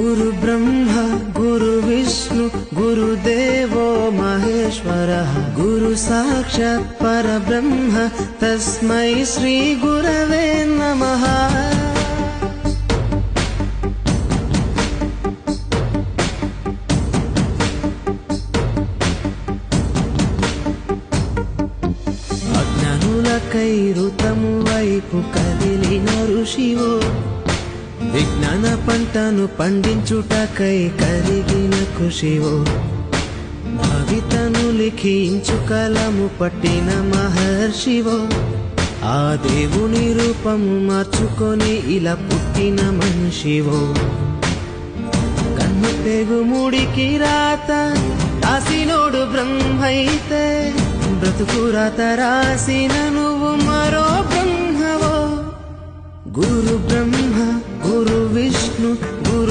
గురు బ్రహ్మ గురు విష్ణు గురుదేవో మహేశ్వరః గురు సాక్షాత్ పరబ్రహ్మ తస్మై శ్రీ గురవే నమః. అజ్ఞానులకై ఋతము వైపు కదిలిన ఋషివో, విజ్ఞాన పంటను పండించుటకై కరిగిన కృషివో, భవితను లిఖించు కలము పట్టిన మహర్షివో, ఆ దేవుని రూపము మార్చుకొని ఇలా పుట్టిన మనిషివో. కన్ను తెగుముడికి రాత రాసినోడు బ్రహ్మైతే, బ్రతుకు రాత రాసిన నువ్వు మరో బ్రహ్మవో. గురు బ్రహ్మ గురు విష్ణు గురు